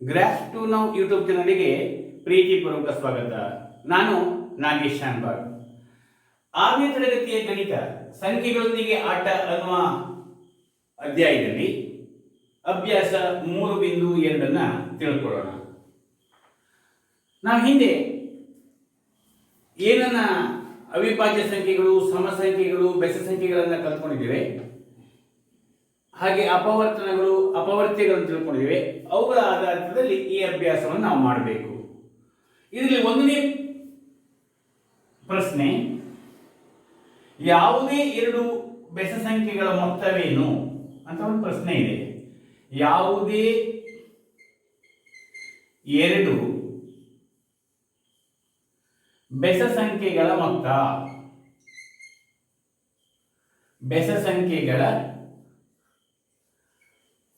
Graph to now YouTube ಚಾನಲ್ಗೆ ಪ್ರೀತಿಪೂರ್ವಕ ಸ್ವಾಗತ. ನಾನು ನಾಗೇಶ್ ಶಾನ್ಬಾಗ್. 6ನೇ ತರಗತಿಯ ಗಣಿತ ಸಂಖ್ಯೆಗಳೊಂದಿಗೆ ಆಟ ಅನ್ನುವ ಅಧ್ಯಾಯದಲ್ಲಿ ಅಭ್ಯಾಸ 3.2 ತಿಳ್ಕೊಳ್ಳೋಣ. ನಾವು ಹಿಂದೆ ಏನನ್ನ ಅವಿಭಾಜ್ಯ ಸಂಖ್ಯೆಗಳು, ಸಮ ಸಂಖ್ಯೆಗಳು, ಬೆಸ ಸಂಖ್ಯೆಗಳನ್ನು ಕಲ್ತ್ಕೊಂಡಿದ್ದೇವೆ. ಹಾಗೆ ಅಪವರ್ತನಗಳು, ಅಪವರ್ತ್ಯಗಳನ್ನು ತಿಳ್ಕೊಂಡಿದ್ದೇವೆ. ಅವುಗಳ ಆಧಾರದಲ್ಲಿ ಈ ಅಭ್ಯಾಸವನ್ನು ನಾವು ಮಾಡಬೇಕು. ಇದರಲ್ಲಿ 1ನೇ ಪ್ರಶ್ನೆ, ಯಾವುದೇ 2 ಬೆಸ ಸಂಖ್ಯೆಗಳ ಮೊತ್ತವೇನು ಅಂತ ಒಂದು ಪ್ರಶ್ನೆ ಇದೆ. ಯಾವುದೇ 2 ಬೆಸ ಸಂಖ್ಯೆಗಳ ಮೊತ್ತ, ಬೆಸ ಸಂಖ್ಯೆಗಳ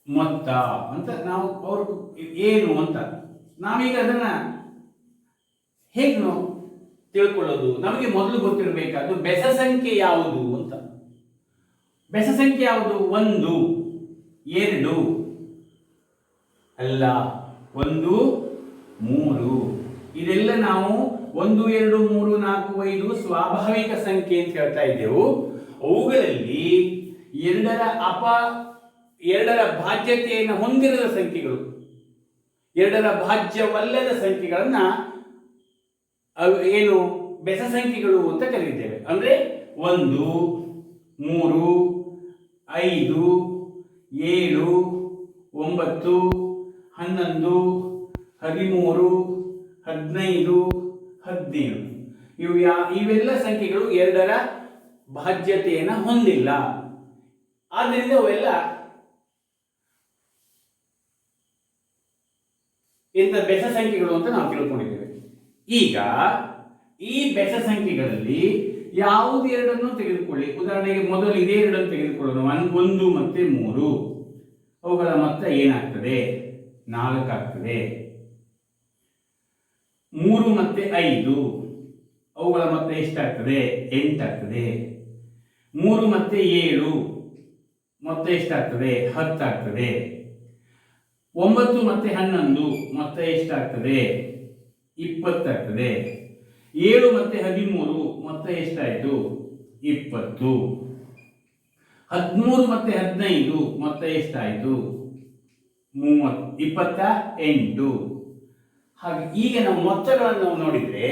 ಮೊತ್ತ ಅಂತ ನಾವು ಅವ್ರ ಏನು ಅಂತ ನಾವೀಗ ಅದನ್ನ ಹೇಗೆ ನಾವು ತಿಳ್ಕೊಳ್ಳೋದು? ನಮಗೆ ಮೊದಲು ಗೊತ್ತಿರಬೇಕಾದ್ದು ಬೆಸ ಸಂಖ್ಯೆ ಯಾವುದು ಅಂತ. ಬೆಸ ಸಂಖ್ಯೆ ಯಾವುದು? 1, 2 ಅಲ್ಲ, 1, 3 ಇದೆಲ್ಲ ನಾವು 1, 2, 3, 4, 5 ಸ್ವಾಭಾವಿಕ ಸಂಖ್ಯೆ ಅಂತ ಹೇಳ್ತಾ ಇದ್ದೆವು. ಅವುಗಳಲ್ಲಿ 2ರ ಭಾಜ್ಯತೆಯನ್ನು ಹೊಂದಿರದ ಸಂಖ್ಯೆಗಳು, 2ರ ಭಾಜ್ಯವಲ್ಲದ ಸಂಖ್ಯೆಗಳನ್ನ ಏನು ಬೆಸ ಸಂಖ್ಯೆಗಳು ಅಂತ ಕರೀತೇವೆ. ಅಂದ್ರೆ 1, 3, 5, 7, 9, 11, 13, 15, 17 ಇವೆಲ್ಲ ಸಂಖ್ಯೆಗಳು 2ರ ಭಾಜ್ಯತೆಯನ್ನು ಹೊಂದಿಲ್ಲ. ಆದ್ದರಿಂದ ಅವೆಲ್ಲ ಇಂಥ ಬೆಸ ಸಂಖ್ಯೆಗಳು ಅಂತ ನಾವು ತಿಳ್ಕೊಂಡಿದ್ದೇವೆ. ಈಗ ಈ ಬೆಸ ಸಂಖ್ಯೆಗಳಲ್ಲಿ ಯಾವುದು 2 ತೆಗೆದುಕೊಳ್ಳಿ. ಉದಾಹರಣೆಗೆ ಮೊದಲು ಇದೇ 2 ತೆಗೆದುಕೊಳ್ಳೋಣ. 1 ಮತ್ತೆ 3 ಅವುಗಳ ಮೊತ್ತ ಏನಾಗ್ತದೆ? 4 ಆಗ್ತದೆ. 3 ಮತ್ತೆ 5 ಅವುಗಳ ಮೊತ್ತ ಎಷ್ಟಾಗ್ತದೆ? 8 ಆಗ್ತದೆ. 3 ಮತ್ತೆ 7 ಮೊತ್ತ ಎಷ್ಟಾಗ್ತದೆ? 10 ಆಗ್ತದೆ. 9 ಮತ್ತೆ 11 ಮೊತ್ತ ಎಷ್ಟಾಗ್ತದೆ? 20 ಆಗ್ತದೆ. 7 ಮತ್ತೆ 13 ಮೊತ್ತ ಎಷ್ಟಾಯಿತು? 20. 13 ಮತ್ತೆ 15 ಮೊತ್ತ ಎಷ್ಟಾಯಿತು? 28. ಹಾಗೆ ಈಗ ನಾವು ಮೊತ್ತಗಳನ್ನು ನಾವು ನೋಡಿದ್ರೆ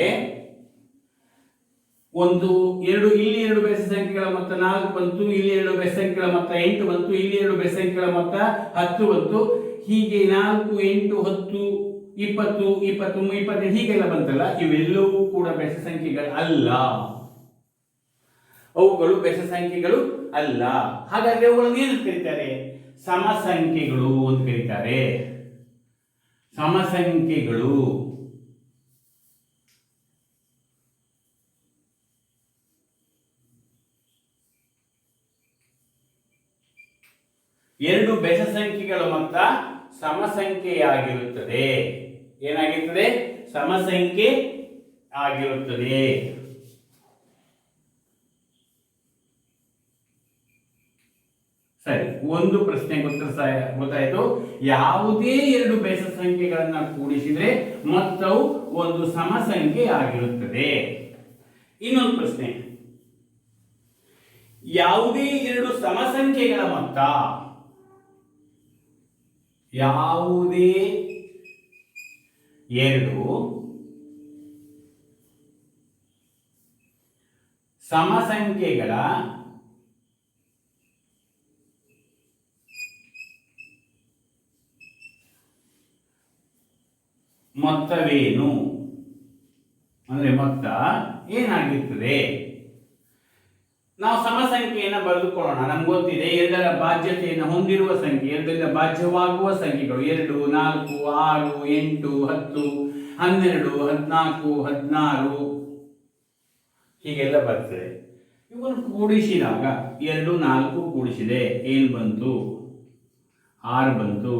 1, 2 ಇಲ್ಲಿ 2 ಬೆಸ ಸಂಖ್ಯೆಗಳ ಮೊತ್ತ 4 ಬಂತು. ಇಲ್ಲಿ 2 ಬೆಸ ಸಂಖ್ಯೆಗಳ ಮೊತ್ತ 8 ಬಂತು. ಇಲ್ಲಿ 2 ಬೆಸ ಸಂಖ್ಯೆಗಳ ಮೊತ್ತ 10 ಬಂತು. ಹೀಗೆ 4, 8, 10, 20, 23, 28 ಹೀಗೆಲ್ಲ ಬಂತಲ್ಲ. ಇವೆಲ್ಲವೂ ಕೂಡ ಬೆಸ ಸಂಖ್ಯೆಗಳು ಅಲ್ಲ. ಅವುಗಳು ಬೆಸ ಸಂಖ್ಯೆಗಳು ಅಲ್ಲ. ಹಾಗಾದ್ರೆ ಅವುಗಳನ್ನು ಏನು ಕರೀತಾರೆ? ಸಮ ಸಂಖ್ಯೆಗಳು ಅಂತ ಕರೀತಾರೆ. ಸಮ ಸಂಖ್ಯೆಗಳು. ಎರಡು ಬೆಸ ಸಂಖ್ಯೆಗಳ ಮೊತ್ತ ಸಮ ಸಂಖ್ಯೆಯಾಗಿರುತ್ತದೆ. ಏನಾಗಿರುತ್ತದೆ? ಸಮ ಸಂಖ್ಯೆ ಆಗಿರುತ್ತದೆ. ಸರಿ, ಒಂದು ಪ್ರಶ್ನೆ ಗೊತ್ತಾಯಿತು. ಯಾವುದೇ 2 ಬೆಸ ಸಂಖ್ಯೆಗಳನ್ನ ಕೂಡಿಸಿದ್ರೆ ಮೊತ್ತವು ಒಂದು ಸಮ ಸಂಖ್ಯೆ ಆಗಿರುತ್ತದೆ. ಇನ್ನೊಂದು ಪ್ರಶ್ನೆ, ಯಾವುದೇ 2 ಸಮ ಸಂಖ್ಯೆಗಳ ಮೊತ್ತ, ಯಾವುದೇ 2 ಸಮ ಸಂಖ್ಯೆಗಳ ಮೊತ್ತವೇನು? ಅಂದ್ರೆ ಮೊತ್ತ ಏನಾಗಿರ್ತದೆ? ನಾವು ಸಮ ಸಂಖ್ಯೆಯನ್ನು ಬರೆದುಕೊಳ್ಳೋಣ. ನಮ್ಗೆ ಗೊತ್ತಿದೆ 2ರ ಭಾಜ್ಯತೆಯನ್ನು ಹೊಂದಿರುವ ಸಂಖ್ಯೆ, 2ರಿಂದ ಭಾಜ್ಯವಾಗುವ ಸಂಖ್ಯೆಗಳು 2, 4, 6, 8, 10, 12, 14, 16 ಹೀಗೆಲ್ಲ ಬರ್ತದೆ. ಇವನ್ನು ಕೂಡಿಸಿದಾಗ 2, 4 ಕೂಡಿಸಿದೆ ಏನು ಬಂತು? 6 ಬಂತು.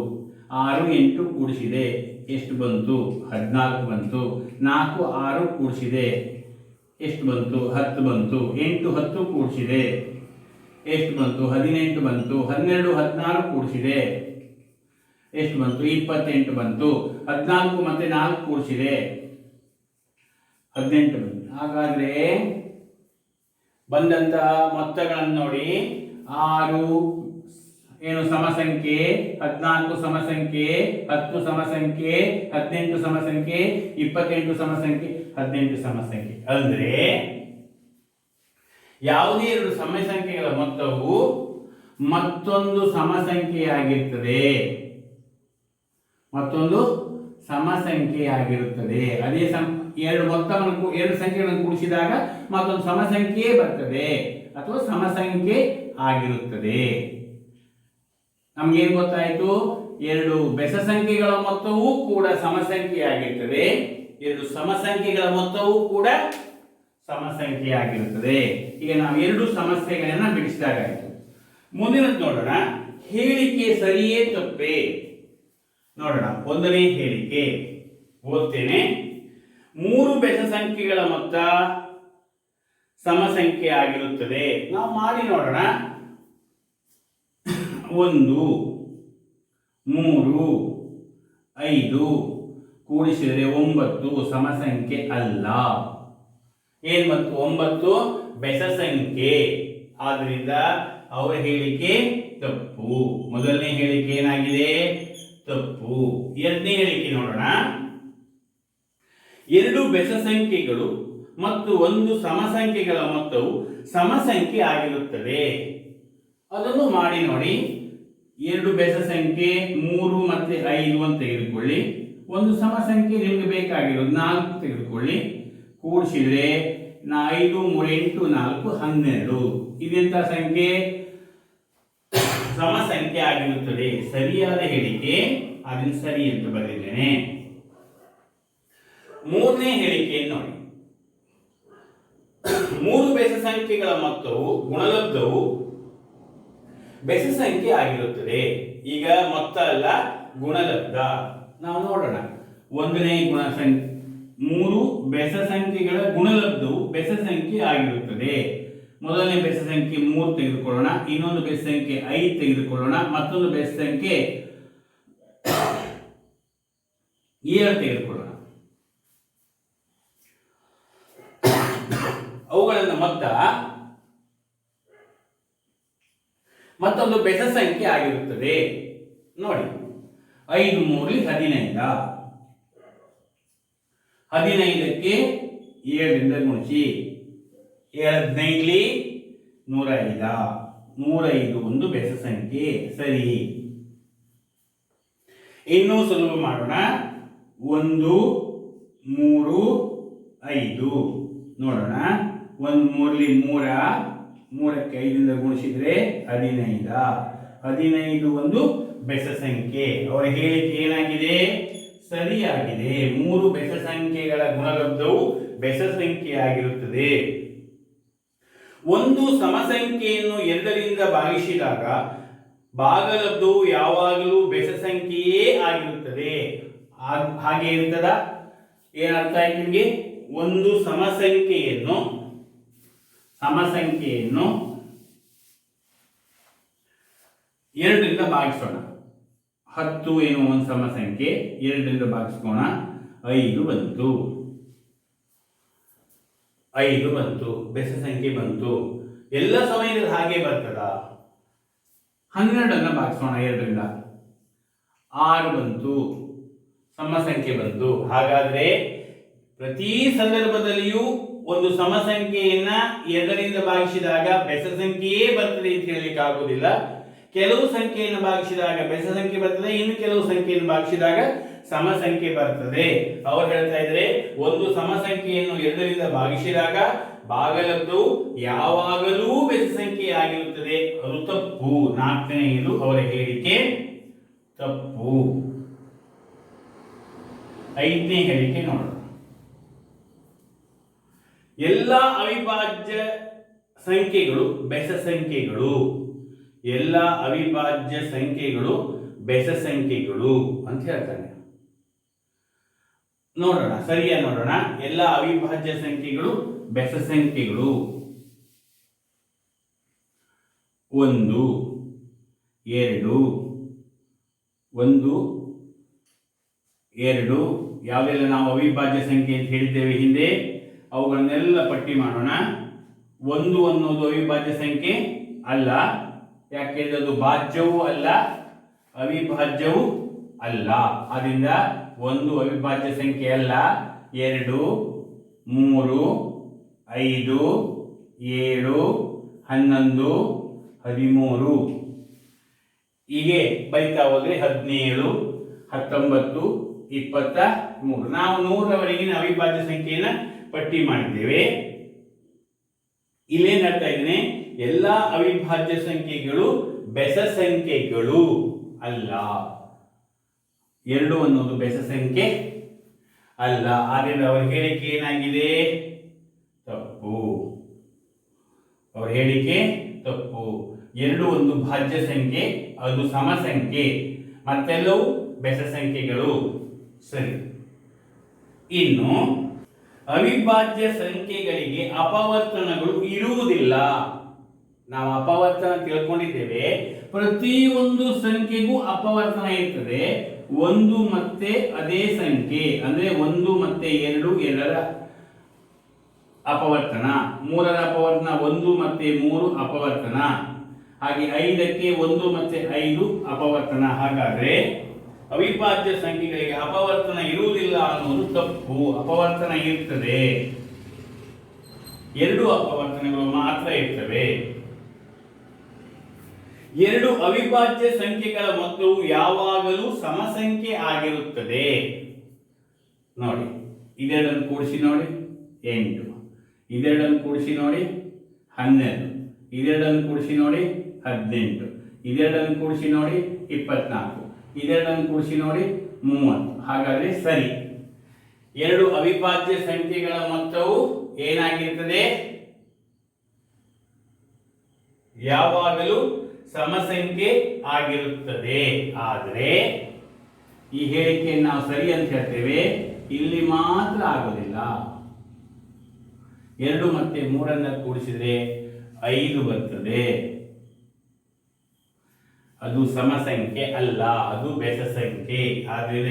6, 8 ಕೂಡಿಸಿದೆ ಎಷ್ಟು ಬಂತು? 14 ಬಂತು. 4, 6 ಕೂಡಿಸಿದೆ ಎಷ್ಟು ಬಂತು? 10 ಬಂತು. 8, 10 ಕೂಡಿಸಿದೆ ಎಷ್ಟು ಬಂತು? 18 ಬಂತು. 12, 16 ಕೂಡಿಸಿದೆ ಎಷ್ಟು ಬಂತು? 28 ಬಂತು. 14 ಮತ್ತೆ 4 ಕೂಡಿಸಿದೆ 18 ಬಂತು. ಹಾಗಾದ್ರೆ ಬಂದಂತಹ ಮೊತ್ತಗಳನ್ನು ನೋಡಿ. 6 ಏನು ಸಮಸಂಖ್ಯೆ, 14 ಸಮಸಂಖ್ಯೆ, 10 ಸಮಸಂಖ್ಯೆ, 18 ಸಮಸಂಖ್ಯೆ, 28 ಸಮಸಂಖ್ಯೆ, 18 ಸಮಸಂಖ್ಯೆ. ಅಂದ್ರೆ ಯಾವುದೇ ಎರಡು ಸಮಸಂಖ್ಯೆಗಳ ಮೊತ್ತವು ಮತ್ತೊಂದು ಸಮಸಂಖ್ಯೆಯಾಗಿರುತ್ತದೆ. ಮತ್ತೊಂದು ಸಮಸಂಖ್ಯೆಯಾಗಿರುತ್ತದೆ. ಅದೇ ಎರಡು ಮೊತ್ತವನ್ನು ಎರಡು ಸಂಖ್ಯೆಗಳನ್ನು ಕೂಡಿಸಿದಾಗ ಮತ್ತೊಂದು ಸಮಸಂಖ್ಯೆ ಬರ್ತದೆ ಅಥವಾ ಸಮಸಂಖ್ಯೆ ಆಗಿರುತ್ತದೆ. ನಮ್ಗೇನು ಗೊತ್ತಾಯಿತು? ಎರಡು ಬೆಸ ಸಂಖ್ಯೆಗಳ ಮೊತ್ತವೂ ಕೂಡ ಸಮಸಂಖ್ಯೆಯಾಗಿರ್ತದೆ, ಎರಡು ಸಮಸಂಖ್ಯೆಗಳ ಮೊತ್ತವೂ ಕೂಡ ಸಮಸಂಖ್ಯೆಯಾಗಿರುತ್ತದೆ. ಈಗ ನಾವು ಎರಡು ಸಮಸ್ಯೆಗಳನ್ನ ಬಿಡಿಸಿದಾಗಾಯಿತು. ಮುಂದಿನದು ನೋಡೋಣ. ಹೇಳಿಕೆ ಸರಿಯೇ ತಪ್ಪೇ ನೋಡೋಣ. ಒಂದನೇ ಹೇಳಿಕೆ ಓದ್ತೇನೆ. 3 ಬೆಸ ಸಂಖ್ಯೆಗಳ ಮೊತ್ತ ಸಮಸಂಖ್ಯೆ ಆಗಿರುತ್ತದೆ. ನಾವು ಮಾಡಿ ನೋಡೋಣ. 1, 3, 5 ಕೂಡಿಸಿದರೆ 9 ಸಮಸಂಖ್ಯೆ ಅಲ್ಲ. ಏನ್ ಬಂತು? 9 ಬೆಸ ಸಂಖ್ಯೆ. ಆದ್ರಿಂದ ಅವರ ಹೇಳಿಕೆ ತಪ್ಪು. ಮೊದಲನೇ ಹೇಳಿಕೆ ಏನಾಗಿದೆ? ತಪ್ಪು. ಎರಡನೇ ಹೇಳಿಕೆ ನೋಡೋಣ. 2 ಬೆಸ ಸಂಖ್ಯೆಗಳು ಮತ್ತು 1 ಸಮಸಂಖ್ಯೆಗಳ ಮೊತ್ತವು ಸಮಸಂಖ್ಯೆ ಆಗಿರುತ್ತದೆ. ಅದನ್ನು ಮಾಡಿ ನೋಡಿ. 2 ಬೆಸ ಸಂಖ್ಯೆ 3 ಮತ್ತೆ 5 ಅಂತ ತೆಗೆದುಕೊಳ್ಳಿ. ಒಂದು ಸಮಸಂಖ್ಯೆ ನಿಮ್ಗೆ ಬೇಕಾಗಿರೋದು 4 ತೆಗೆದುಕೊಳ್ಳಿ. ಕೂಡಿಸಿದ್ರೆ 5 3 8 4 12. ಇದೆಂತ ಸಂಖ್ಯೆ? ಸಮಸಂಖ್ಯೆ ಆಗಿರುತ್ತದೆ. ಸರಿಯಾದ ಹೇಳಿಕೆ. ಅದನ್ನು ಸರಿ ಅಂತ ಬರೆದಿದ್ದೇನೆ. ಮೂರನೇ ಹೇಳಿಕೆಯನ್ನು ನೋಡಿ. 3 ಬೆಸ ಸಂಖ್ಯೆಗಳ ಮೊತ್ತವು ಗುಣಲಬ್ಧವು ಬೆಸ ಸಂಖ್ಯೆ ಆಗಿರುತ್ತದೆ. ಈಗ ಮೊತ್ತ ಅಲ್ಲ, ಗುಣಲಬ್ಧ. ನಾವು ನೋಡೋಣ. ಒಂದನೇ 3 ಬೆಸ ಸಂಖ್ಯೆಗಳ ಗುಣಲಬ್ಧವು ಬೆಸ ಸಂಖ್ಯೆ ಆಗಿರುತ್ತದೆ. ಮೊದಲನೇ ಬೆಸ ಸಂಖ್ಯೆ 3 ತೆಗೆದುಕೊಳ್ಳೋಣ, ಇನ್ನೊಂದು ಬೆಸ ಸಂಖ್ಯೆ 5 ತೆಗೆದುಕೊಳ್ಳೋಣ, ಮತ್ತೊಂದು ಬೆಸ ಸಂಖ್ಯೆ 7 ತೆಗೆದುಕೊಳ್ಳೋಣ. ಅವುಗಳನ್ನು ಮತ್ತೊಂದು ಬೆಸ ಸಂಖ್ಯೆ ಆಗಿರುತ್ತದೆ. ನೋಡಿ, 5 3 15. 15ಕ್ಕೆ 7ರಿಂದ ಗುಣಿಸಿ. 7 15 105. 105 ಒಂದು ಬೆಸ ಸಂಖ್ಯೆ. ಸರಿ. ಇನ್ನೂ ಸುಲಭ ಮಾಡೋಣ. 1 3 5 ನೋಡೋಣ. 1 3 3, 3ಕ್ಕೆ 5ರಿಂದ ಗುಣಿಸಿದ್ರೆ 15. 15 ಒಂದು ಬೆಸ ಸಂಖ್ಯೆ. ಅವರ ಹೇಳಿಕೆ ಏನಾಗಿದೆ? ಸರಿಯಾಗಿದೆ. 3 ಬೆಸ ಸಂಖ್ಯೆಗಳ ಗುಣಲಬ್ಧವು ಬೆಸ ಸಂಖ್ಯೆಯಾಗಿರುತ್ತದೆ. ಒಂದು ಸಮಸಂಖ್ಯೆಯನ್ನು 2ರಿಂದ ಭಾಗಿಸಿದಾಗ ಭಾಗಲಬ್ಧವು ಯಾವಾಗಲೂ ಬೆಸ ಸಂಖ್ಯೆಯೇ ಆಗಿರುತ್ತದೆ. ಹಾಗೆ ಇರ್ತದ? ಏನರ್ಥ ಆಯ್ತು ನಿಮಗೆ? ಒಂದು ಸಮಸಂಖ್ಯೆಯನ್ನು 2ರಿಂದ ಭಾಗಿಸೋಣ. 10 ಏನು ಒಂದು ಸಮಸಂಖ್ಯೆ. 2ರಿಂದ ಭಾಗಿಸೋಣ. 5 ಬಂತು. 5 ಬಂತು. ಬೆಸ ಸಂಖ್ಯೆ ಬಂತು. ಎಲ್ಲ ಸಮಯದಲ್ಲಿ ಹಾಗೆ ಬರ್ತದ? 12 ಭಾಗಿಸೋಣ 2ರಿಂದ. 6 ಬಂತು. ಸಮಸಂಖ್ಯೆ ಬಂತು. ಹಾಗಾದ್ರೆ ಪ್ರತಿ ಸಂದರ್ಭದಲ್ಲಿಯೂ ಒಂದು ಸಮಸಂಖ್ಯೆಯನ್ನ 2ರಿಂದ ಭಾಗಿಸಿದಾಗ ಬೆಸ ಸಂಖ್ಯೆಯೇ ಬರ್ತದೆ ಅಂತ ಹೇಳಲಿಕ್ಕೆ ಆಗುವುದಿಲ್ಲ. ಕೆಲವು ಸಂಖ್ಯೆಯನ್ನು ಭಾಗಿಸಿದಾಗ ಬೆಸ ಸಂಖ್ಯೆ ಬರ್ತದೆ, ಇನ್ನು ಕೆಲವು ಸಂಖ್ಯೆಯನ್ನು ಭಾಗಿಸಿದಾಗ ಸಮಸಂಖ್ಯೆ ಬರ್ತದೆ. ಅವರು ಹೇಳ್ತಾ ಇದ್ರೆ ಒಂದು ಸಮಸಂಖ್ಯೆಯನ್ನು 2ರಿಂದ ಭಾಗಿಸಿದಾಗ ಭಾಗಲಬ್ಧವು ಯಾವಾಗಲೂ ಬೆಸ ಸಂಖ್ಯೆ ಆಗಿರುತ್ತದೆ. ಅದು ತಪ್ಪು. 4ನೇದು ಅವರ ಹೇಳಿಕೆ ತಪ್ಪು. 5ನೇ ಹೇಳಿಕೆ ನೋಡೋಣ. ಎಲ್ಲ ಅವಿಭಾಜ್ಯ ಸಂಖ್ಯೆಗಳು ಬೆಸ ಸಂಖ್ಯೆಗಳು. ಎಲ್ಲ ಅವಿಭಾಜ್ಯ ಸಂಖ್ಯೆಗಳು ಬೆಸ ಸಂಖ್ಯೆಗಳು ಅಂತ ಹೇಳ್ತಾನೆ. ನೋಡೋಣ, ಸರಿಯಾಗಿ ನೋಡೋಣ. ಎಲ್ಲ ಅವಿಭಾಜ್ಯ ಸಂಖ್ಯೆಗಳು ಬೆಸ ಸಂಖ್ಯೆಗಳು. 1 2 1 2 ಯಾವುದೆಲ್ಲ ನಾವು ಅವಿಭಾಜ್ಯ ಸಂಖ್ಯೆ ಅಂತ ಹೇಳಿದ್ದೇವೆ ಹಿಂದೆ ಅವುಗಳನ್ನೆಲ್ಲ ಪಟ್ಟಿ ಮಾಡೋಣ. 1 ಅನ್ನೋದು ಅವಿಭಾಜ್ಯ ಸಂಖ್ಯೆ ಅಲ್ಲ, ಯಾಕೆಂದ್ರೆ ಅದು ಭಾಜ್ಯವೂ ಅಲ್ಲ ಅವಿಭಾಜ್ಯವೂ ಅಲ್ಲ. ಆದ್ದರಿಂದ 1 ಅವಿಭಾಜ್ಯ ಸಂಖ್ಯೆ ಅಲ್ಲ. 2 3 5 7 11 13 ಹೀಗೆ ಬರಿತಾ ಹೋದ್ರೆ 17 19 23. ನಾವು 100ರವರೆಗಿನ ಅವಿಭಾಜ್ಯ ಸಂಖ್ಯೆಯನ್ನು ಪಟ್ಟಿ ಮಾಡಿದ್ದೇವೆ. ಇಲ್ಲೇನ್ ಹೇಳ್ತಾ ಇದ್ದೇನೆ, ಎಲ್ಲಾ ಅವಿಭಾಜ್ಯ ಸಂಖ್ಯೆಗಳು ಬೆಸ ಸಂಖ್ಯೆಗಳು ಅಲ್ಲ. 2 ಅನ್ನೋದು ಬೆಸ ಸಂಖ್ಯೆ ಅಲ್ಲ. ಆದ್ದರಿಂದ ಅವರ ಹೇಳಿಕೆ ಏನಾಗಿದೆ? ತಪ್ಪು. ಅವರ ಹೇಳಿಕೆ ತಪ್ಪು. 2 ಒಂದು ಭಾಜ್ಯ ಸಂಖ್ಯೆ, ಅದು ಸಮ ಸಂಖ್ಯೆ, ಮತ್ತೆಲ್ಲವೂ ಬೆಸ ಸಂಖ್ಯೆಗಳು. ಸರಿ. ಇನ್ನು ಅವಿಭಾಜ್ಯ ಸಂಖ್ಯೆಗಳಿಗೆ ಅಪವರ್ತನಗಳು ಇರುವುದಿಲ್ಲ. ನಾವು ಅಪವರ್ತನ ತಿಳ್ಕೊಂಡಿದ್ದೇವೆ, ಪ್ರತಿಯೊಂದು ಸಂಖ್ಯೆಗೂ ಅಪವರ್ತನ ಇರ್ತದೆ. 1 ಮತ್ತೆ ಅದೇ ಸಂಖ್ಯೆ ಅಂದ್ರೆ 1 ಮತ್ತೆ 2 ಎರಡರ ಅಪವರ್ತನ, 3ರ ಅಪವರ್ತನ 1 ಮತ್ತೆ 3 ಅಪವರ್ತನ, ಹಾಗೆ 5ಕ್ಕೆ 1 ಮತ್ತೆ 5 ಅಪವರ್ತನ. ಹಾಗಾದ್ರೆ ಅವಿಭಾಜ್ಯ ಸಂಖ್ಯೆಗಳಿಗೆ ಅಪವರ್ತನ ಇರುವುದಿಲ್ಲ ಅನ್ನೋದು ತಪ್ಪು. ಅಪವರ್ತನ ಇರ್ತದೆ, 2 ಅಪವರ್ತನಗಳು ಮಾತ್ರ ಇರ್ತವೆ. 2 ಅವಿಭಾಜ್ಯ ಸಂಖ್ಯೆಗಳ ಮೊತ್ತವು ಯಾವಾಗಲೂ ಸಮಸಂಖ್ಯೆ ಆಗಿರುತ್ತದೆ. ನೋಡಿ, ಇದೆರಡನ್ನು ಕೂಡಿಸಿ ನೋಡಿ 8, ಇದೆರಡನ್ನು ಕೂಡಿಸಿ ನೋಡಿ 12, ಇದೆರಡನ್ನು ಕೂಡಿಸಿ ನೋಡಿ 18, ಇದೆರಡನ್ನು ಕೂಡಿಸಿ ನೋಡಿ 24, ಇದೆರಡನ್ನು ಕೂಡಿಸಿ ನೋಡಿ 30. ಹಾಗಾದ್ರೆ ಸರಿ, 2 ಅವಿಭಾಜ್ಯ ಸಂಖ್ಯೆಗಳ ಮೊತ್ತವು ಏನಾಗಿರ್ತದೆ? ಯಾವಾಗಲೂ ಸಮಸಂಖ್ಯೆ ಆಗಿರುತ್ತದೆ. ಆದರೆ ಈ ಹೇಳಿಕೆಯನ್ನು ನಾವು ಸರಿ ಅಂತ ಹೇಳ್ತೇವೆ, ಇಲ್ಲಿ ಮಾತ್ರ ಆಗೋದಿಲ್ಲ. 2 ಮತ್ತೆ 3 ಕೂಡಿಸಿದ್ರೆ 5 ಬರ್ತದೆ. ಅದು ಸಮಸಂಖ್ಯೆ ಅಲ್ಲ, ಅದು ಬೆಸ ಸಂಖ್ಯೆ. ಆದ್ದರಿಂದ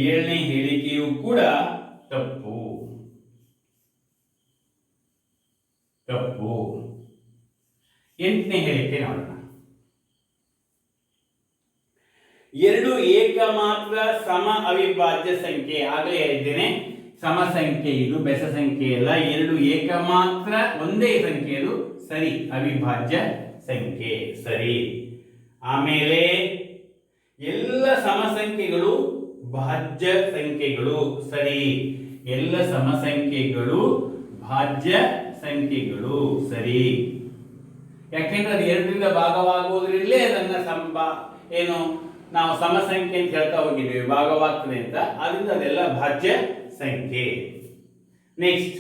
ಏಳನೇ ಹೇಳಿಕೆಯು ಕೂಡ ತಪ್ಪು. 8ನೇ ಹೇಳಿಕೆ ನೋಡೋಣ. 2 ಏಕಮಾತ್ರ ಸಮ ಅವಿಭಾಜ್ಯ ಸಂಖ್ಯೆ. ಆಗಲೇ ಹೇಳಿದ್ದೇನೆ, ಸಮ ಸಂಖ್ಯೆ ಇದು, ಬೆಸ ಸಂಖ್ಯೆ ಅಲ್ಲ. 2 ಏಕಮಾತ್ರ ಒಂದೇ ಸಂಖ್ಯೆ, ಅದು ಸರಿ, ಅವಿಭಾಜ್ಯ ಸಂಖ್ಯೆ ಸರಿ. ಆಮೇಲೆ ಎಲ್ಲ ಸಮಸಂಖ್ಯೆಗಳು ಭಾಜ್ಯ ಸಂಖ್ಯೆಗಳು ಸರಿ. ಎಲ್ಲ ಸಮಸಂಖ್ಯೆಗಳು ಭಾಜ್ಯ ಸಂಖ್ಯೆಗಳು ಸರಿ. ಯಾಕೆಂದ್ರೆ ಅದು 2ರಿಂದ ಭಾಗವಾಗುವುದರಲ್ಲೇ ಅದನ್ನ ಏನು ನಾವು ಸಮಸಂಖ್ಯೆ ಅಂತ ಹೇಳ್ತಾ ಹೋಗಿದ್ದೇವೆ, ಭಾಗವಾಗ್ತದೆ ಅಂತ. ಅದರಿಂದ ಅದೆಲ್ಲ ಭಾಜ್ಯ ಸಂಖ್ಯೆ. ನೆಕ್ಸ್ಟ್,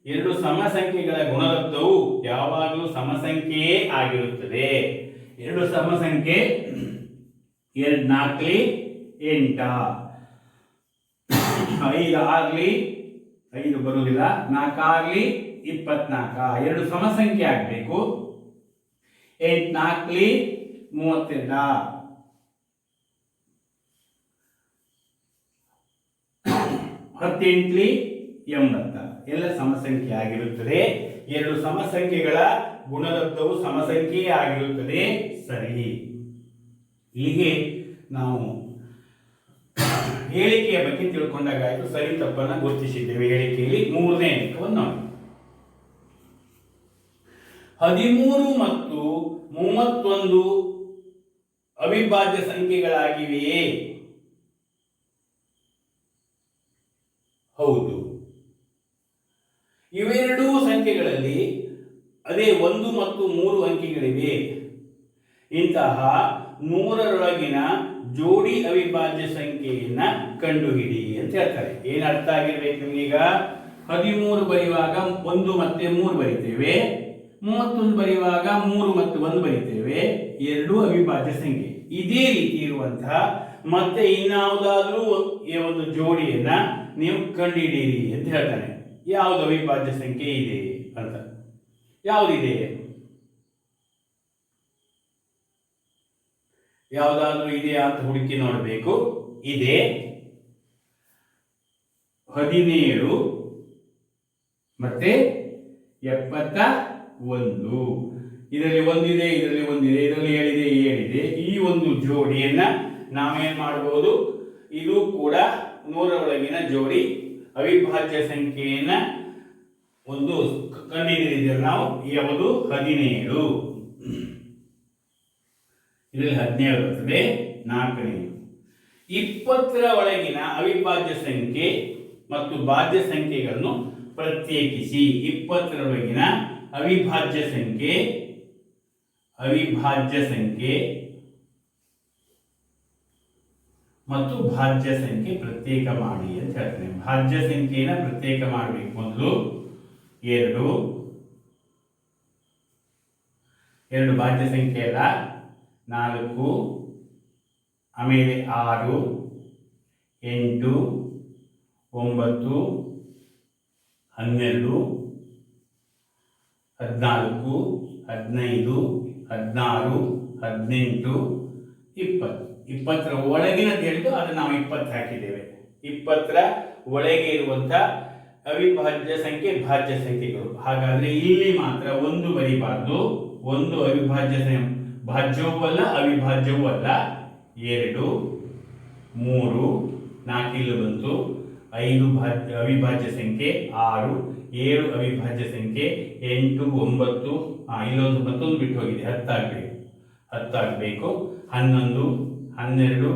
2 ಸಮಸಂಖ್ಯೆಗಳ ಗುಣಲಬ್ಧವು ಯಾವಾಗಲೂ ಸಮಸಂಖ್ಯೆಯೇ ಆಗಿರುತ್ತದೆ. 2 ಸಮಸಂಖ್ಯೆ 2 4 8, 5 ಆಗ್ಲಿ 5 ಬರುವುದಿಲ್ಲ, 4 ಆಗ್ಲಿ 24. 2 ಸಮಸಂಖ್ಯೆ ಆಗಬೇಕು. 8 4 32, 18 80 ಎಲ್ಲ ಸಮಸಂಖ್ಯೆ ಆಗಿರುತ್ತದೆ. 2 ಸಮಸಂಖ್ಯೆಗಳ ಗುಣಲಬ್ಧವು ಸಮಸಂಖ್ಯೆಯೇ ಆಗಿರುತ್ತದೆ ಸರಿ. ಹೀಗೆ ನಾವು ಹೇಳಿಕೆಯ ಬಗ್ಗೆ ತಿಳ್ಕೊಂಡಾಗ ಆಯ್ತು, ಸರಿ ತಪ್ಪನ್ನು ಗುರುತಿಸಿದ್ದೇವೆ. ಹೇಳಿಕೆಯಲ್ಲಿ 3ನೇ ಅಂಕವನ್ನು ನೋಡಿ. 13 ಮತ್ತು 31 ಅವಿಭಾಜ್ಯ ಸಂಖ್ಯೆಗಳಾಗಿವೆಯೇ? ಹೌದು. ಇವೆರಡೂ ಸಂಖ್ಯೆಗಳಲ್ಲಿ ಅದೇ 1 ಮತ್ತು 3 ಅಂಕಿಗಳಿವೆ. ಇಂತಹ 100ರೊಳಗಿನ ಜೋಡಿ ಅವಿಭಾಜ್ಯ ಸಂಖ್ಯೆಯನ್ನ ಕಂಡುಹಿಡಿ ಅಂತ ಹೇಳ್ತಾರೆ. ಏನ್ ಅರ್ಥ ಆಗಿರ್ಬೇಕು ನಿಮಗೀಗ? 13 ಬರೆಯುವಾಗ 1 ಮತ್ತೆ 3 ಬರಿತೇವೆ, 31 ಬರೆಯುವಾಗ 3 ಮತ್ತು 1 ಬರಿತೇವೆ. 2 ಅವಿಭಾಜ್ಯ ಸಂಖ್ಯೆ. ಇದೇ ರೀತಿ ಇರುವಂತಹ ಮತ್ತೆ ಇನ್ಯಾವುದಾದ್ರೂ ಒಂದು ಜೋಡಿಯನ್ನ ನೀವು ಕಂಡುಹಿಡಿಯಿರಿ ಅಂತ ಹೇಳ್ತಾನೆ. ಯಾವುದು ಅವಿಭಾಜ್ಯ ಸಂಖ್ಯೆ ಇದೆ ಅಂತ? ಯಾವುದಿದೆ? ಯಾವುದಾದ್ರೂ ಇದೆಯಾ ಅಂತ ಹುಡುಕಿ ನೋಡಬೇಕು. ಇದೆ 17 ಮತ್ತೆ 71. ಇದರಲ್ಲಿ ಒಂದಿದೆ, ಇದರಲ್ಲಿ ಒಂದಿದೆ, ಇದರಲ್ಲಿ 7 ಇದೆ. ಈ ಒಂದು ಜೋಡಿಯನ್ನ ನಾವೇನ್ ಮಾಡಬಹುದು, ಇದು ಕೂಡ 100ರ ಒಳಗಿನ ಜೋಡಿ ಅವಿಭಾಜ್ಯ ಸಂಖ್ಯೆಯನ್ನ ಒಂದು ಕಂಡುಹಿಡಿದಿದ್ದೇವೆ ನಾವು. ಯಾವುದು? 17. ಇದರಲ್ಲಿ 17 ಬರ್ತದೆ. 4ನೇ 20ರ ಒಳಗಿನ ಅವಿಭಾಜ್ಯ ಸಂಖ್ಯೆ ಮತ್ತು ಭಾಜ್ಯ ಸಂಖ್ಯೆಗಳನ್ನು ಪ್ರತ್ಯೇಕಿಸಿ. 20ರ ಒಳಗಿನ ಅವಿಭಾಜ್ಯ ಸಂಖ್ಯೆ ಮತ್ತು ಭಾಜ್ಯ ಸಂಖ್ಯೆ ಪ್ರತ್ಯೇಕ ಮಾಡಿ ಅಂತ ಹೇಳ್ತೇನೆ. ಭಾಜ್ಯ ಸಂಖ್ಯೆನ ಪ್ರತ್ಯೇಕ ಮಾಡಬೇಕು. ಮೊದಲು 2 ಭಾಜ್ಯ ಸಂಖ್ಯೆ ಅಲ್ಲ, 4, ಆಮೇಲೆ 6, 8, 9, 12, 14, 15, 16, 18, 20. 20ರ ಒಳಗಿನ ಹೇಳಿದ್ದು ಅದನ್ನು ನಾವು 20 ಹಾಕಿದ್ದೇವೆ. 20ರ ಒಳಗೆ ಇರುವಂತಹ ಅವಿಭಾಜ್ಯ ಸಂಖ್ಯೆ ಭಾಜ್ಯ ಸಂಖ್ಯೆಗಳು. ಹಾಗಾದ್ರೆ ಇಲ್ಲಿ ಮಾತ್ರ 1 ಬರೀಬಾರ್ದು. 1 ಅವಿಭಾಜ್ಯ ಭಾಜ್ಯವೂ ಅಲ್ಲ ಅವಿಭಾಜ್ಯವೂ ಅಲ್ಲ. 2, 3, 4 ಇಲ್ಲಿ ಬಂತು. 5 ಅವಿಭಾಜ್ಯ ಸಂಖ್ಯೆ, 6, 7 ಅವಿಭಾಜ್ಯ ಸಂಖ್ಯೆ, 8, 9, ಇಲ್ಲೊಂದು ಮತ್ತೊಂದು ಬಿಟ್ಟು ಹೋಗಿದೆ, 10 ಆಗಬೇಕು. 11, 12,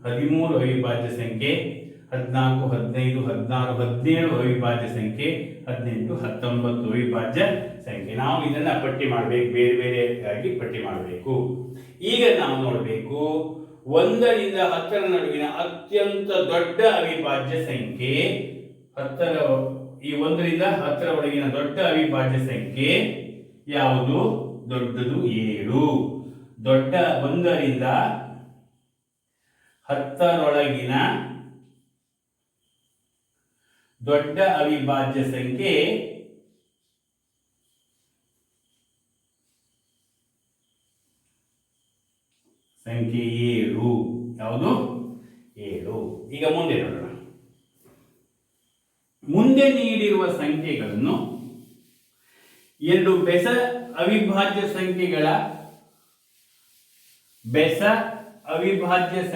13 ಅವಿಭಾಜ್ಯ ಸಂಖ್ಯೆ, 14, 15, 16, 17 ಅವಿಭಾಜ್ಯ ಸಂಖ್ಯೆ, 18, 19 ಅವಿಭಾಜ್ಯ ಸಂಖ್ಯೆ. ನಾವು ಇದನ್ನ ಪಟ್ಟಿ ಮಾಡಬೇಕು, ಬೇರೆ ಬೇರೆಯಾಗಿ ಪಟ್ಟಿ ಮಾಡಬೇಕು. ಈಗ ನಾವು ನೋಡಬೇಕು 1 ರಿಂದ 10ರ ನಡುವಿನ ಅತ್ಯಂತ ದೊಡ್ಡ ಅವಿಭಾಜ್ಯ ಸಂಖ್ಯೆ. ಈ 1 ರಿಂದ 10ರ ಒಳಗಿನ ದೊಡ್ಡ ಅವಿಭಾಜ್ಯ ಸಂಖ್ಯೆ ಯಾವುದು? ದೊಡ್ಡದು 7. ದೊಡ್ಡ 1 ರಿಂದ 10ರೊಳಗಿನ ದೊಡ್ಡ ಅವಿಭಾಜ್ಯ ಸಂಖ್ಯೆ ಸಂಖ್ಯೆ 7. ಯಾವುದು? 7. ಈಗ ಮುಂದೆ ನೋಡೋಣ. ಮುಂದೆ ನೀಡಿರುವ ಸಂಖ್ಯೆಗಳನ್ನು 2 ಬೆಸ ಅವಿಭಾಜ್ಯ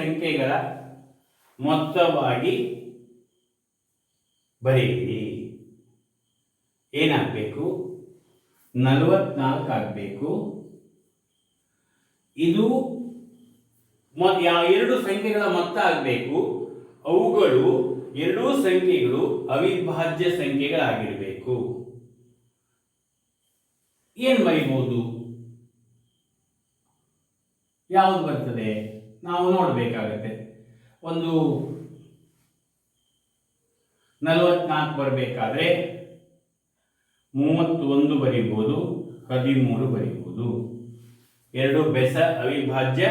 ಸಂಖ್ಯೆಗಳ ಮೊತ್ತವಾಗಿ ಬರೆಯಿರಿ. ಏನಾಗಬೇಕು? 44 ಆಗಬೇಕು. ಇದು 2 ಸಂಖ್ಯೆಗಳ ಮೊತ್ತ ಆಗಬೇಕು. ಅವುಗಳು 2 ಸಂಖ್ಯೆಗಳು ಅವಿಭಾಜ್ಯ ಸಂಖ್ಯೆಗಳಾಗಿರಬೇಕು. ಏನು ಬರೀಬಹುದು? ಯಾವುದು ಬರ್ತದೆ ನಾವು ನೋಡಬೇಕಾಗತ್ತೆ. ಒಂದು 44 ಬರಬೇಕಾದ್ರೆ 31 ಬರೀಬಹುದು, 13 ಬರೀಬಹುದು. 2 ಬೆಸ ಅವಿಭಾಜ್ಯ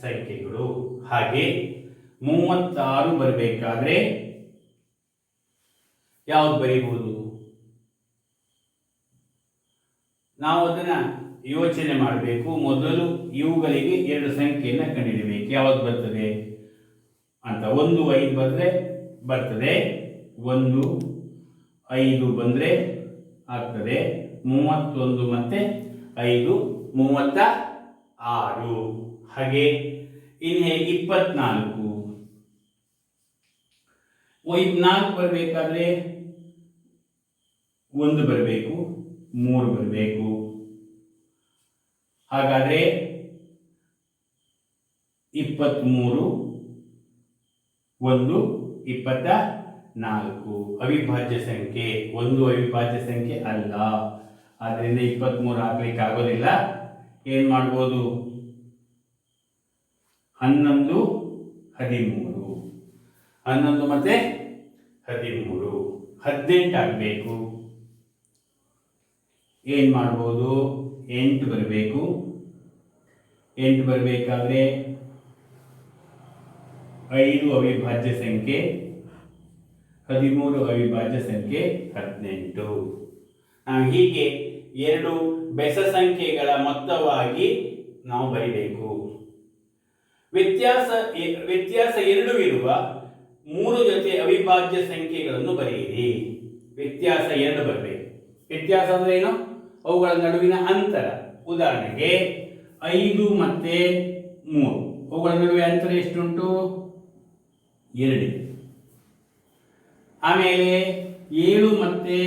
ಸಂಖ್ಯೆಗಳು. ಹಾಗೆ 36 ಬರಬೇಕಾದ್ರೆ ಯಾವ್ದು ಬರೀಬಹುದು? ನಾವು ಅದನ್ನ ಯೋಚನೆ ಮಾಡಬೇಕು. ಮೊದಲು ಇವುಗಳಿಗೆ 2 ಸಂಖ್ಯೆಯನ್ನು ಕಂಡುಹಿಡಿಯಬೇಕು. ಯಾವ್ದು ಬರ್ತದೆ ಅಂತ. 1, 5 ಬಂದ್ರೆ ಬರ್ತದೆ. 1, 5 ಬಂದ್ರೆ ಆಗ್ತದೆ. 31 ಮತ್ತೆ 5 36. ಹಾಗೆ ಇನ್ನು 24 ಬರಬೇಕಾದ್ರೆ 1 ಬರಬೇಕು, 3 ಬರಬೇಕು. ಹಾಗಾದ್ರೆ 23, 1, 24 ಅವಿಭಾಜ್ಯ ಸಂಖ್ಯೆ. 1 ಅವಿಭಾಜ್ಯ ಸಂಖ್ಯೆ ಅಲ್ಲ. ಆದ್ರಿಂದ 23 ಹಾಕ್ಲಿಕ್ಕೆ ಆಗೋದಿಲ್ಲ. ಏನ್ ಮಾಡ್ಬೋದು? 11, 13. 11 ಮತ್ತೆ 13, 18 ಆಗಬೇಕು. ಏನ್ ಮಾಡ್ಬೋದು? 8 ಬರಬೇಕು. 8 ಬರಬೇಕಾದ್ರೆ 5 ಅವಿಭಾಜ್ಯ ಸಂಖ್ಯೆ, 13 ಅವಿಭಾಜ್ಯ ಸಂಖ್ಯೆ, 18. ನಾವು ಹೀಗೆ 2 ಬೆಸ ಸಂಖ್ಯೆಗಳ ಮೊತ್ತವಾಗಿ ನಾವು ಬರೀಬೇಕು. ವ್ಯತ್ಯಾಸ ವ್ಯತ್ಯಾಸ 2 ಇರುವ 3 ಜೊತೆ ಅವಿಭಾಜ್ಯ ಸಂಖ್ಯೆಗಳನ್ನು ಬರೆಯಿರಿ. ವ್ಯತ್ಯಾಸ 2 ಬರಬೇಕು. ವ್ಯತ್ಯಾಸ ಅಂದ್ರೆ ಏನು? ಅವುಗಳ ನಡುವಿನ ಅಂತರ. ಉದಾಹರಣೆಗೆ 5 ಮತ್ತೆ 3, ಅವುಗಳ ನಡುವೆ ಅಂತರ ಎಷ್ಟುಂಟು? 2. ಆಮೇಲೆ 7 ಮತ್ತೆ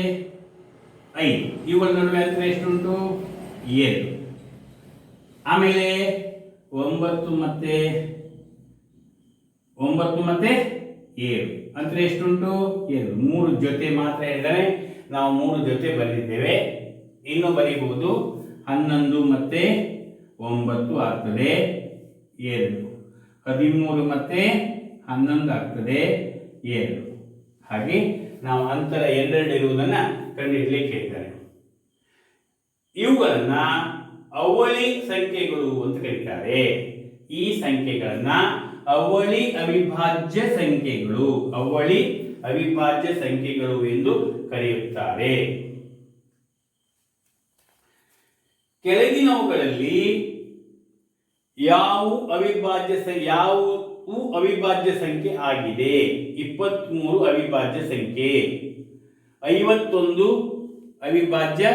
5, ಇವುಗಳ ನಡುವೆ ಅಂತರ ಎಷ್ಟುಂಟು? 7. ಆಮೇಲೆ 9 ಮತ್ತೆ 7, ಅಂತರ ಎಷ್ಟುಂಟು? 2. 3 ಜೊತೆ ಮಾತ್ರ ಹೇಳಿದರೆ ನಾವು 3 ಜೊತೆ ಬರೆದಿದ್ದೇವೆ. ಇನ್ನು ಬರೀಬಹುದು 11 ಮತ್ತೆ 9 ಆಗ್ತದೆ 2. 13 ಮತ್ತೆ 11 ಆಗ್ತದೆ 2. ಹಾಗೆ ನಾವು ಅಂತರ 2 ಇರುವುದನ್ನ ಕಂಡುಹಿಡಿಯಲಿಕ್ಕೆ ಹೇಳ್ತಾರೆ. ಇವುಗಳನ್ನ ಅವಳಿ ಸಂಖ್ಯೆಗಳು ಅಂತ ಕರೀತಾರೆ. ಈ ಸಂಖ್ಯೆಗಳನ್ನ ಅವಳಿ ಅವಿಭಾಜ್ಯ ಸಂಖ್ಯೆಗಳು, ಅವಳಿ ಅವಿಭಾಜ್ಯ ಸಂಖ್ಯೆಗಳು ಎಂದು ಕರೆಯುತ್ತಾರೆ. ಕೆಳಗಿನವುಗಳಲ್ಲಿ ಯಾವು ಅವಿಭಾಜ್ಯ ಸಂಖ್ಯೆ ಆಗಿದೆ? 23 ಅವಿಭಾಜ್ಯ ಸಂಖ್ಯೆ, 51 ಅವಿಭಾಜ್ಯ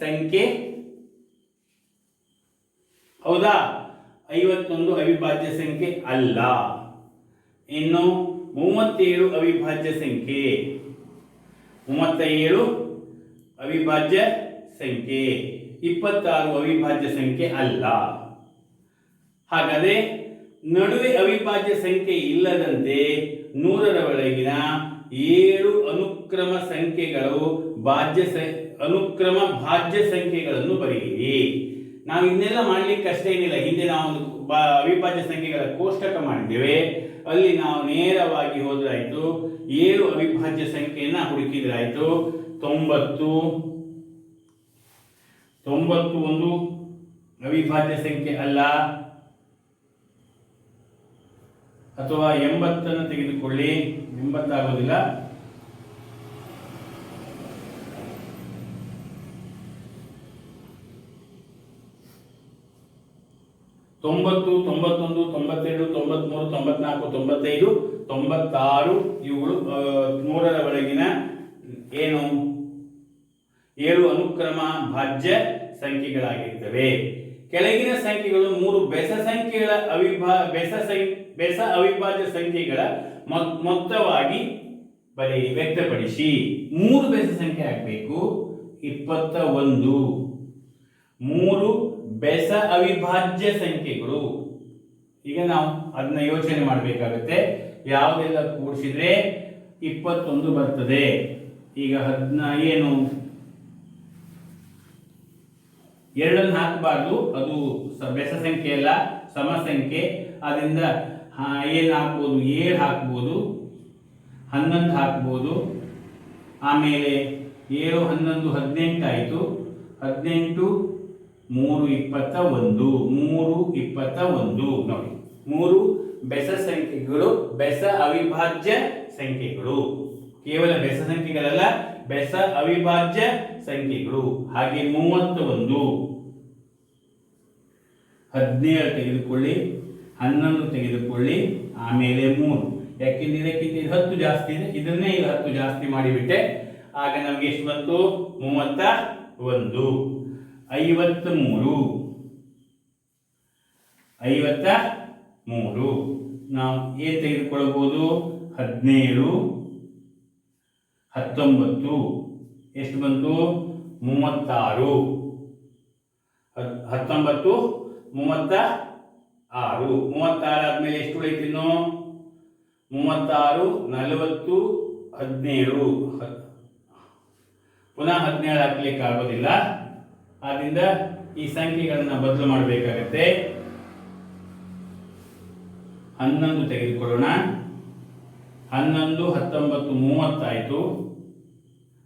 ಸಂಖ್ಯೆ, ಹೌದಾ? 51 ಅವಿಭಾಜ್ಯ ಸಂಖ್ಯೆ ಅಲ್ಲ. ಇನ್ನು 37 ಅವಿಭಾಜ್ಯ ಸಂಖ್ಯೆ, 37 ಅವಿಭಾಜ್ಯ ಸಂಖ್ಯೆ, 26 ಅವಿಭಾಜ್ಯ ಸಂಖ್ಯೆ ಅಲ್ಲ. ಹಾಗಾದರೆ ನಡುವೆ ಅವಿಭಾಜ್ಯ ಸಂಖ್ಯೆ ಇಲ್ಲದಂತೆ 100ರ ಒಳಗಿನ 7 ಅನುಕ್ರಮ ಸಂಖ್ಯೆಗಳು ಅನುಕ್ರಮ ಭಾಜ್ಯ ಸಂಖ್ಯೆಗಳನ್ನು ಬರೆಯಿರಿ. ನಾವು ಇದನ್ನೆಲ್ಲ ಮಾಡ್ಲಿಕ್ಕೆ ಅಷ್ಟೇ ಏನಿಲ್ಲ. ಹಿಂದೆ ನಾವು ಅವಿಭಾಜ್ಯ ಸಂಖ್ಯೆಗಳ ಕೋಷ್ಟಕ ಮಾಡಿದ್ದೇವೆ. ಅಲ್ಲಿ ನಾವು ನೇರವಾಗಿ ಹೋದ್ರಾಯ್ತು. 7 ಅವಿಭಾಜ್ಯ ಸಂಖ್ಯೆಯನ್ನ ಹುಡುಕಿದ್ರಾಯ್ತು. 90 ಒಂದು ಅವಿಭಾಜ್ಯ ಸಂಖ್ಯೆ ಅಲ್ಲ. ಅಥವಾ 80 ತೆಗೆದುಕೊಳ್ಳಿ, 80 ಆಗೋದಿಲ್ಲ. 90, 91, 92, 93, 94, 95, 96 ಇವುಗಳು 100ರ ಒಳಗಿನ ಏನು 7 ಅನುಕ್ರಮ ಭಾಜ್ಯ ಸಂಖ್ಯೆಗಳಾಗಿರ್ತವೆ. ಕೆಳಗಿನ ಸಂಖ್ಯೆಗಳು 3 ಬೆಸ ಅವಿಭಾಜ್ಯ ಸಂಖ್ಯೆಗಳ ಮೊತ್ತವಾಗಿ ವ್ಯಕ್ತಪಡಿಸಿ. 3 ಬೆಸ ಸಂಖ್ಯೆ ಆಗಬೇಕು. 21 3 ಬೆಸ ಅವಿಭಾಜ್ಯ ಸಂಖ್ಯೆಗಳು. ಈಗ ನಾವು ಅದನ್ನ ಯೋಚನೆ ಮಾಡಬೇಕಾಗುತ್ತೆ. ಯಾವುದೆಲ್ಲ ಕೂಡಿಸಿದ್ರೆ 21 ಬರ್ತದೆ. ಈಗ ಏನು 2 ಹಾಕಬಾರ್ದು, ಅದು ಬೆಸ ಸಂಖ್ಯೆ ಅಲ್ಲ, ಸಮ ಸಂಖ್ಯೆ. ಅದರಿಂದ ಏನು ಹಾಕ್ಬೋದು? 7 ಹಾಕ್ಬೋದು, 11 ಹಾಕ್ಬೋದು. ಆಮೇಲೆ 7, 11, 18 ಆಯಿತು. 18 3 21, 3 21 ನೋಡಿ. 3 ಬೆಸ ಸಂಖ್ಯೆಗಳು, ಬೆಸ ಅವಿಭಾಜ್ಯ ಸಂಖ್ಯೆಗಳು. ಕೇವಲ ಬೆಸ ಸಂಖ್ಯೆಗಳಲ್ಲ, ಬೆಸ ಅವಿಭಾಜ್ಯ ಸಂಖ್ಯೆಗಳು. ಹಾಗೆ 31 17 ತೆಗೆದುಕೊಳ್ಳಿ, 11 ತೆಗೆದುಕೊಳ್ಳಿ, ಆಮೇಲೆ 3. ಯಾಕೆಂದ್ರೆ ಇದಕ್ಕಿಂತ 10 ಜಾಸ್ತಿ ಇದೆ, ಇದನ್ನೇ ಈಗ 10 ಜಾಸ್ತಿ ಮಾಡಿಬಿಟ್ಟೆ. ಆಗ ನಮ್ಗೆ ಎಷ್ಟು ಬಂತು? 31. 53 ನಾವು ಏನ್ ತೆಗೆದುಕೊಳ್ಳಬಹುದು? 17, 19 ಎಷ್ಟು ಬಂತು? 36. 19, 36. 36 ಆದ್ಮೇಲೆ ಎಷ್ಟು ಉಳಿತು? ಇನ್ನು 36, 40, 17. ಪುನಃ 17 ಹಾಕ್ಲಿಕ್ಕೆ ಆಗೋದಿಲ್ಲ. ಆದ್ರಿಂದ ಈ ಸಂಖ್ಯೆಗಳನ್ನ ಬದಲು ಮಾಡಬೇಕಾಗತ್ತೆ. 11 ತೆಗೆದುಕೊಳ್ಳೋಣ. 11, 19, 30 ಆಯಿತು.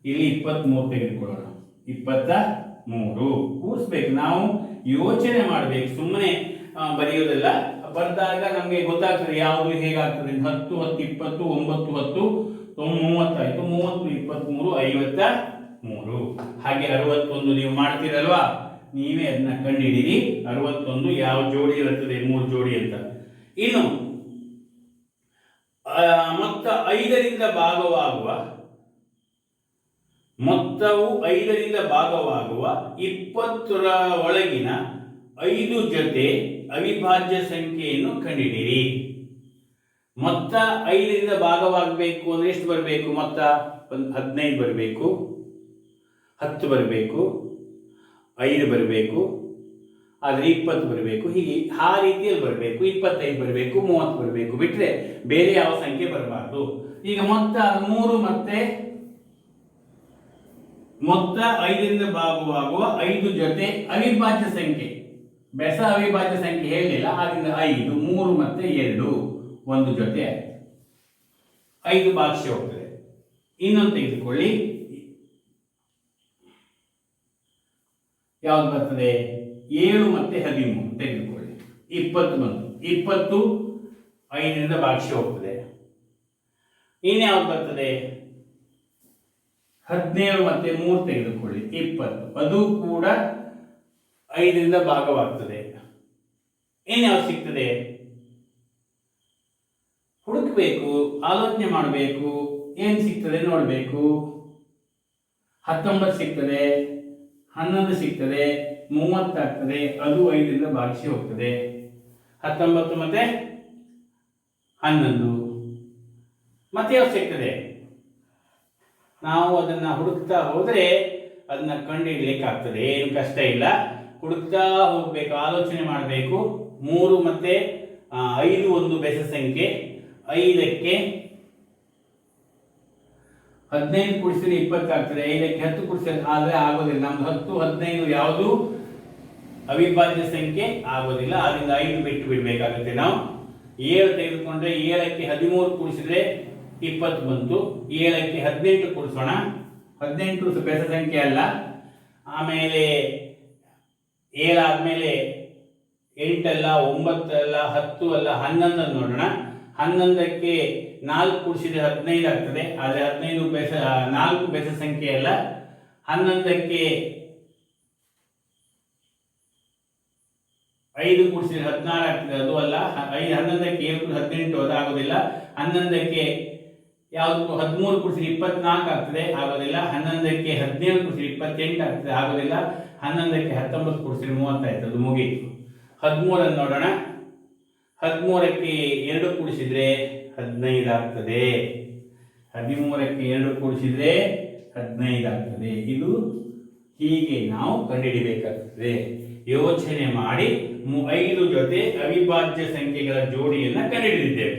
ಇಲ್ಲಿ 23 ತೆಗೆದುಕೊಳ್ಳೋಣ. 23 ಕೂಡಿಸ್ಬೇಕು. ನಾವು ಯೋಚನೆ ಮಾಡಬೇಕು, ಸುಮ್ಮನೆ ಬರೆಯೋದಿಲ್ಲ. ಬರೆದಾಗ ನಮಗೆ ಗೊತ್ತಾಗ್ತದೆ ಯಾವುದು ಹೇಗಾಗ್ತದೆ. 10, 10, 20, 9, 10, 30 ಆಯಿತು. 30, 23, 53. ಹಾಗೆ 61 ನೀವು ಮಾಡ್ತೀರಲ್ವಾ? ನೀವೇ ಅದನ್ನ ಕಂಡುಹಿಡಿಯಿರಿ. 61 ಯಾವ ಜೋಡಿ ಇರುತ್ತದೆ? 3 ಜೋಡಿ ಅಂತ. ಇನ್ನು ಮೊತ್ತ 5ರಿಂದ ಭಾಗವಾಗುವ ಮೊತ್ತವು 5ರಿಂದ ಭಾಗವಾಗುವ 20ರ ಒಳಗಿನ 5 ಜೊತೆ ಅವಿಭಾಜ್ಯ ಸಂಖ್ಯೆಯನ್ನು ಕಂಡುಹಿಡಿಯಿರಿ. ಮೊತ್ತ 5ರಿಂದ ಭಾಗವಾಗಬೇಕು ಅಂದ್ರೆ ಎಷ್ಟು ಬರಬೇಕು? ಮೊತ್ತ 15 ಬರಬೇಕು, 10 ಬರಬೇಕು, 5 ಬರಬೇಕು, ಆದರೆ 20 ಬರಬೇಕು. ಹೀಗೆ ಆ ರೀತಿಯಲ್ಲಿ ಬರಬೇಕು. 25 ಬರಬೇಕು, 30 ಬರಬೇಕು, ಬಿಟ್ಟರೆ ಬೇರೆ ಯಾವ ಸಂಖ್ಯೆ ಬರಬಾರ್ದು. ಈಗ ಮೊತ್ತ 5ರಿಂದ ಭಾಗವಾಗುವ 5 ಜೊತೆ ಅವಿಭಾಜ್ಯ ಸಂಖ್ಯೆ, ಬೆಸ ಅವಿಭಾಜ್ಯ ಸಂಖ್ಯೆ ಹೇಳಲಿಲ್ಲ, ಆದ್ದರಿಂದ 5, 3 ಮತ್ತೆ 2 ಒಂದು ಜೊತೆ 5 ಭಾಗಿಸಿ ಹೋಗ್ತದೆ. ಇನ್ನೊಂದು ತೆಗೆದುಕೊಳ್ಳಿ, ಯಾವ್ದು ಬರ್ತದೆ? 7 ಮತ್ತೆ 13 ತೆಗೆದುಕೊಳ್ಳಿ, 20 ಬಂತು. 20 5ರಿಂದ ಭಾಗಿಸಿ ಹೋಗ್ತದೆ. ಇನ್ಯಾವ್ದು ಬರ್ತದೆ? 17 ಮತ್ತೆ 3 ತೆಗೆದುಕೊಳ್ಳಿ, 20, ಅದು ಕೂಡ 5ರಿಂದ ಭಾಗವಾಗ್ತದೆ. ಇನ್ಯಾವ್ದು ಸಿಗ್ತದೆ? ಹುಡುಕಬೇಕು, ಆಲೋಚನೆ ಮಾಡಬೇಕು, ಏನ್ ಸಿಗ್ತದೆ ನೋಡಬೇಕು. 19 ಸಿಗ್ತದೆ, 11 ಸಿಗ್ತದೆ, 30 ಆಗ್ತದೆ, ಅದು 5ರಿಂದ ಭಾಗಿಸಿ ಹೋಗ್ತದೆ. 19 ಮತ್ತೆ 11 ಮತ್ತೆ ಯಾವ್ದು ಸಿಗ್ತದೆ? ನಾವು ಅದನ್ನ ಹುಡುಕ್ತಾ ಹೋದ್ರೆ ಅದನ್ನ ಕಂಡುಹಿಡ್ಲಿಕ್ಕೆ ಆಗ್ತದೆ. ಏನು ಕಷ್ಟ ಇಲ್ಲ, ಹುಡುಕ್ತಾ ಹೋಗ್ಬೇಕು, ಆಲೋಚನೆ ಮಾಡಬೇಕು. 3 ಮತ್ತೆ 5 ಒಂದು ಬೆಸ ಸಂಖ್ಯೆ. 5ಕ್ಕೆ 15 ಕೂಡಿಸಿದ್ರೆ 20 ಆಗ್ತದೆ. 5ಕ್ಕೆ 10 ಕೂಡಿಸಿದ್ರೆ ಆದರೆ ಆಗೋದಿಲ್ಲ. ನಮ್ದು 10, 15 ಯಾವುದು ಅವಿಭಾಜ್ಯ ಸಂಖ್ಯೆ ಆಗೋದಿಲ್ಲ. ಅದರಿಂದ 5 ಬಿಟ್ಟು ಬಿಡಬೇಕಾಗುತ್ತೆ. ನಾವು 7 ತೆಗೆದುಕೊಂಡ್ರೆ 7ಕ್ಕೆ 13 ಕೂಡಿಸಿದ್ರೆ 20 ಬಂತು. 7ಕ್ಕೆ 18 ಕೂಡಿಸೋಣ. 18 ಬೆಸ ಸಂಖ್ಯೆ ಅಲ್ಲ. ಆಮೇಲೆ 7 ಆದ್ಮೇಲೆ 8 ಅಲ್ಲ, 9 ಅಲ್ಲ, 10 ಅಲ್ಲ, 11 ನೋಡೋಣ. 11ಕ್ಕೆ 4 ಕೂಡಿಸಿದ್ರೆ 15 ಆಗ್ತದೆ, ಆದರೆ 15 4 ಬೆಸ ಸಂಖ್ಯೆ ಅಲ್ಲ. 11ಕ್ಕೆ 5 ಕೂಡಿಸಿದ್ರೆ 16 ಆಗ್ತದೆ, ಅದು ಅಲ್ಲ. 11ಕ್ಕೆ 7 18 ಅದು ಆಗೋದಿಲ್ಲ. 11ಕ್ಕೆ ಯಾವುದು 13 ಕೂಡಿಸಿದ್ರೆ 24 ಆಗ್ತದೆ, ಆಗೋದಿಲ್ಲ. 11ಕ್ಕೆ 17 ಕೂಡಿಸಿದ್ರೆ 28 ಆಗ್ತದೆ, ಆಗೋದಿಲ್ಲ. 11ಕ್ಕೆ 19 ಕೂಡಿಸಿದ್ರೆ 30 ಆಯ್ತು, ಅದು ಮುಗೀತು. 13 ನೋಡೋಣ. 13ಕ್ಕೆ 2 ಕೂಡಿಸಿದ್ರೆ 15 ಆಗ್ತದೆ. 13ಕ್ಕೆ 2 ಕೂಡಿಸಿದ್ರೆ 15 ಆಗ್ತದೆ. ಇದು ಹೀಗೆ ನಾವು ಕಂಡುಹಿಡಿಬೇಕಾಗ್ತದೆ. ಯೋಚನೆ ಮಾಡಿ 5 ಜೊತೆ ಅವಿಭಾಜ್ಯ ಸಂಖ್ಯೆಗಳ ಜೋಡಿಯನ್ನ ಕಂಡುಹಿಡಿದಿದ್ದೇವೆ.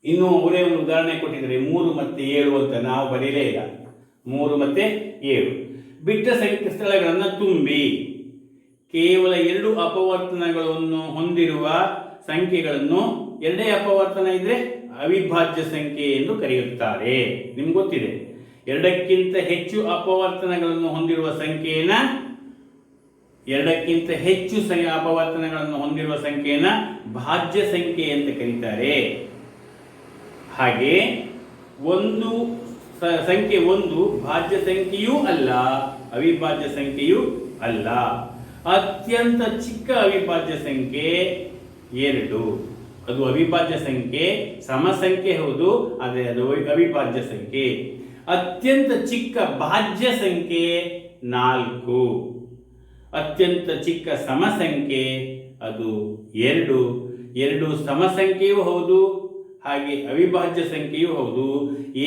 ಇನ್ನು ಅವರೇ ಒಂದು ಉದಾಹರಣೆ ಕೊಟ್ಟಿದ್ದಾರೆ. 3 ಮತ್ತೆ 7 ಅಂತ ನಾವು ಬರೀಲೇ ಇಲ್ಲ. 3 ಮತ್ತೆ 7 ಬಿಟ್ಟ ಸಂಖ್ಯೆ ಸ್ಥಳಗಳನ್ನು ತುಂಬಿ ಕೇವಲ 2 ಅಪವರ್ತನಗಳನ್ನು ಹೊಂದಿರುವ ಸಂಖ್ಯೆಗಳನ್ನು, ಎರಡೇ ಅಪವರ್ತನ ಇದ್ರೆ ಅವಿಭಾಜ್ಯ ಸಂಖ್ಯೆ ಎಂದು ಕರೆಯುತ್ತಾರೆ. ನಿಮ್ಗೆ ಗೊತ್ತಿದೆ, 2ಕ್ಕಿಂತ ಹೆಚ್ಚು ಅಪವರ್ತನಗಳನ್ನು ಹೊಂದಿರುವ ಸಂಖ್ಯೆಯನ್ನ, 2ಕ್ಕಿಂತ ಹೆಚ್ಚು ಅಪವರ್ತನಗಳನ್ನು ಹೊಂದಿರುವ ಸಂಖ್ಯೆಯನ್ನ ಭಾಜ್ಯ ಸಂಖ್ಯೆ ಅಂತ ಕರೀತಾರೆ. ಹಾಗೆ ಸಂಖ್ಯೆ 1 ಭಾಜ್ಯ ಸಂಖ್ಯೆಯೂ ಅಲ್ಲ, ಅವಿಭಾಜ್ಯ ಸಂಖ್ಯೆಯೂ ಅಲ್ಲ. ಅತ್ಯಂತ ಚಿಕ್ಕ ಅವಿಭಾಜ್ಯ ಸಂಖ್ಯೆ 2, ಅದು ಅವಿಭಾಜ್ಯ ಸಂಖ್ಯೆ. ಸಮ ಸಂಖ್ಯೆ ಹೌದು, ಆದರೆ ಅದು ಅವಿಭಾಜ್ಯ ಸಂಖ್ಯೆ. ಅತ್ಯಂತ ಚಿಕ್ಕ ಭಾಜ್ಯ ಸಂಖ್ಯೆ 4. ಅತ್ಯಂತ ಚಿಕ್ಕ ಸಮ ಸಂಖ್ಯೆ ಅದು 2. 2 ಸಮ ಸಂಖ್ಯೆಯೂ ಹೌದು, ಹಾಗೆ ಅವಿಭಾಜ್ಯ ಸಂಖ್ಯೆಯೂ ಹೌದು.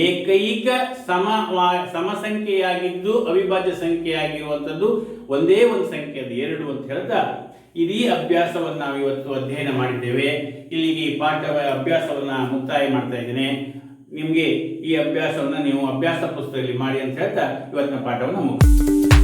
ಏಕೈಕ ಸಮ ಸಂಖ್ಯೆಯಾಗಿದ್ದು ಅವಿಭಾಜ್ಯ ಸಂಖ್ಯೆಯಾಗಿರುವಂಥದ್ದು ಒಂದೇ ಒಂದು ಸಂಖ್ಯೆ, ಅದು 2 ಅಂತ ಹೇಳ್ತಾ ಇಡೀ ಅಭ್ಯಾಸವನ್ನು ನಾವು ಇವತ್ತು ಅಧ್ಯಯನ ಮಾಡಿದ್ದೇವೆ. ಇಲ್ಲಿಗೆ ಅಭ್ಯಾಸವನ್ನು ಮುಕ್ತಾಯ ಮಾಡ್ತಾ ಇದ್ದೇನೆ. ನಿಮಗೆ ಈ ಅಭ್ಯಾಸವನ್ನು ನೀವು ಅಭ್ಯಾಸ ಪುಸ್ತಕದಲ್ಲಿ ಮಾಡಿ ಅಂತ ಹೇಳ್ತಾ ಇವತ್ತಿನ ಪಾಠವನ್ನು ಮುಗಿಸ್ತೇನೆ.